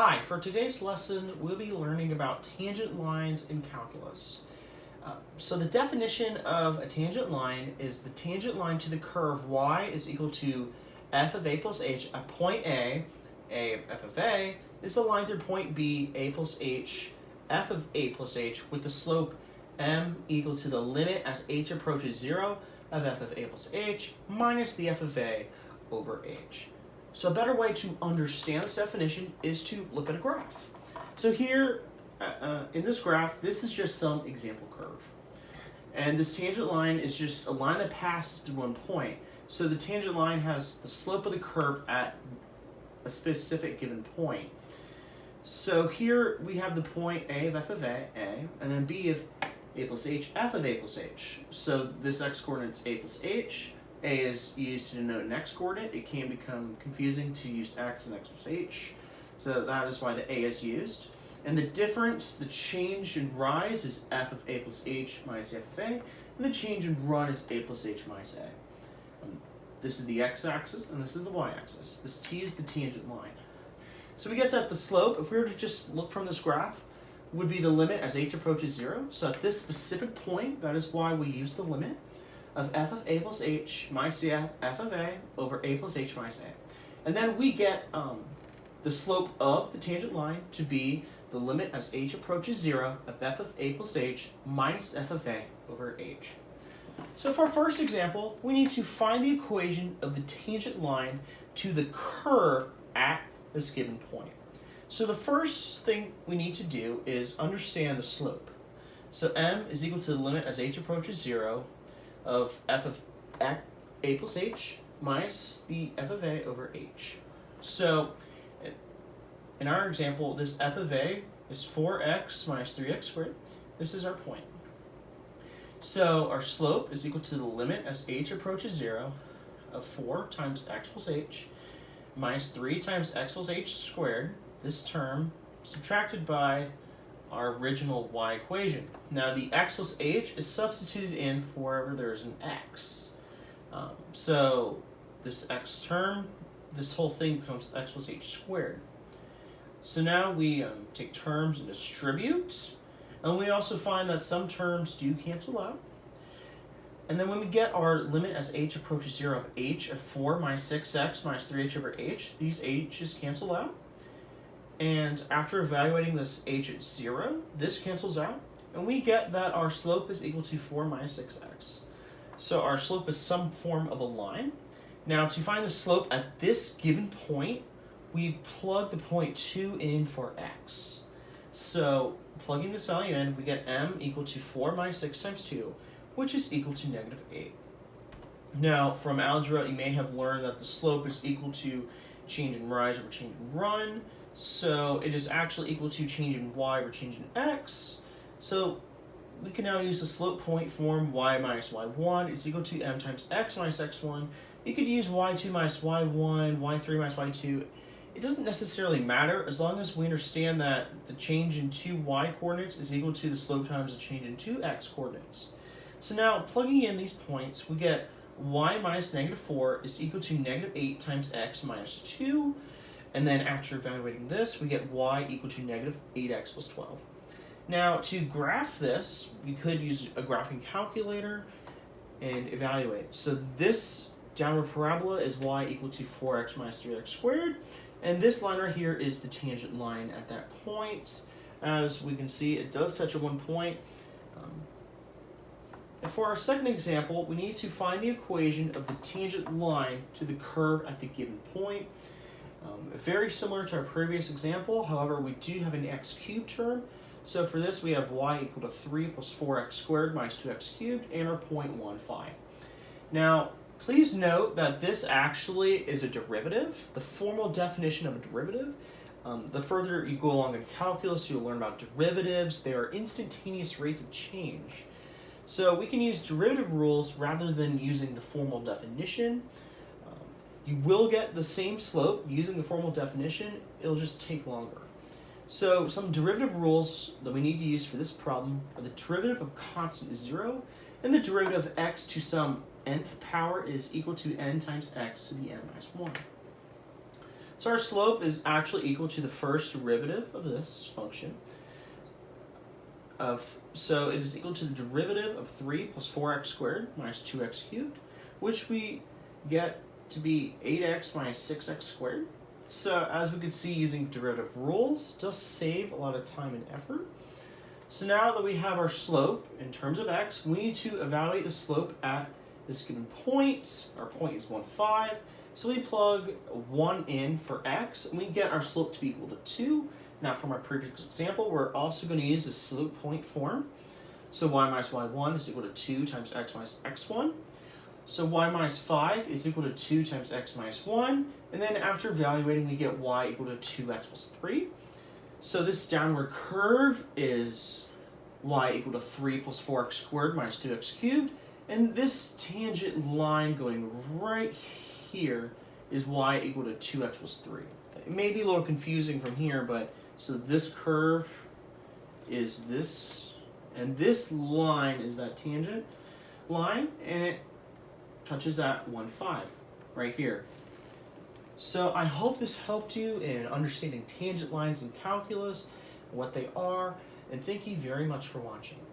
Hi, for today's lesson, we'll be learning about tangent lines in calculus. So the definition of a tangent line is the tangent line to the curve y is equal to f of a plus h at point A of f of a, is the line through point B, a plus h, f of a plus h, with the slope m equal to the limit as h approaches 0 of f of a plus h minus the f of a over h. So a better way to understand this definition is to look at a graph. So here, in this graph, this is just some example curve. And this tangent line is just a line that passes through one point. So the tangent line has the slope of the curve at a specific given point. So here we have the point A of f of a, and then B of a plus h, f of a plus h. So this x-coordinate is a plus h. A is used to denote an x-coordinate. It can become confusing to use x and x plus h. So that is why the a is used. And the difference, the change in rise, is f of a plus h minus f of a. And the change in run is a plus h minus a. This is the x-axis, and this is the y-axis. This t is the tangent line. So we get that the slope, if we were to just look from this graph, would be the limit as h approaches 0. So at this specific point, that is why we use the limit of f of a plus h minus the f of a over a plus h minus a. And then we get the slope of the tangent line to be the limit as h approaches 0 of f of a plus h minus f of a over h. So for our first example, we need to find the equation of the tangent line to the curve at this given point. So the first thing we need to do is understand the slope. So m is equal to the limit as h approaches 0 of f of a plus h minus the f of a over h. So in our example, this f of a is 4x minus 3x squared. This is our point. So our slope is equal to the limit as h approaches 0 of 4 times x plus h minus 3 times x plus h squared, this term, subtracted by our original y equation. Now the x plus h is substituted in for wherever there's an x. So this x term, this whole thing becomes x plus h squared. So now we take terms and distribute, and we also find that some terms do cancel out. And then when we get our limit as h approaches 0 of h of 4 minus 6x minus 3h over h, these h's cancel out. And after evaluating this h at 0, this cancels out, and we get that our slope is equal to 4 minus 6x. So our slope is some form of a line. Now to find the slope at this given point, we plug the point 2 in for x. So plugging this value in, we get m equal to 4 minus 6 times 2, which is equal to negative 8. Now from algebra, you may have learned that the slope is equal to change in rise over change in run. So it is actually equal to change in y over change in x. So we can now use the slope point form. Y minus y1 is equal to m times x minus x1. You could use y2 minus y1, y3 minus y2. It doesn't necessarily matter as long as we understand that the change in 2 y coordinates is equal to the slope times the change in 2 x coordinates. So now plugging in these points, we get y minus negative 4 is equal to negative 8 times x minus 2. And then after evaluating this, we get y equal to negative 8x plus 12. Now to graph this, we could use a graphing calculator and evaluate. So this downward parabola is y equal to 4x minus 3x squared. And this line right here is the tangent line at that point. As we can see, it does touch at one point. And for our second example, we need to find the equation of the tangent line to the curve at the given point. Very similar to our previous example, however, we do have an x cubed term. So for this, we have y equal to 3 plus 4x squared minus 2x cubed, and our 0.15. Now, please note that this actually is a derivative, the formal definition of a derivative. The further you go along in calculus, you'll learn about derivatives. They are instantaneous rates of change. So we can use derivative rules rather than using the formal definition. You will get the same slope using the formal definition, it'll just take longer. So some derivative rules that we need to use for this problem are the derivative of constant is 0, and the derivative of x to some nth power is equal to n times x to the n minus 1. So our slope is actually equal to the first derivative of this function. So it is equal to the derivative of 3 plus 4x squared minus 2x cubed, which we get to be 8x minus 6x squared. So as we could see, using derivative rules does save a lot of time and effort. So now that we have our slope in terms of x, we need to evaluate the slope at this given point. Our point is 1, 5. So we plug 1 in for x, and we get our slope to be equal to 2. Now from our previous example, we're also going to use the slope point form. So y minus y1 is equal to 2 times x minus x1. So y minus 5 is equal to 2 times x minus 1. And then after evaluating, we get y equal to 2x plus 3. So this downward curve is y equal to 3 plus 4x squared minus 2x cubed. And this tangent line going right here is y equal to 2x plus 3. It may be a little confusing from here, but so this curve is this, and this line is that tangent line, and it touches at 1, 5 right here. So I hope this helped you in understanding tangent lines in calculus, what they are, and thank you very much for watching.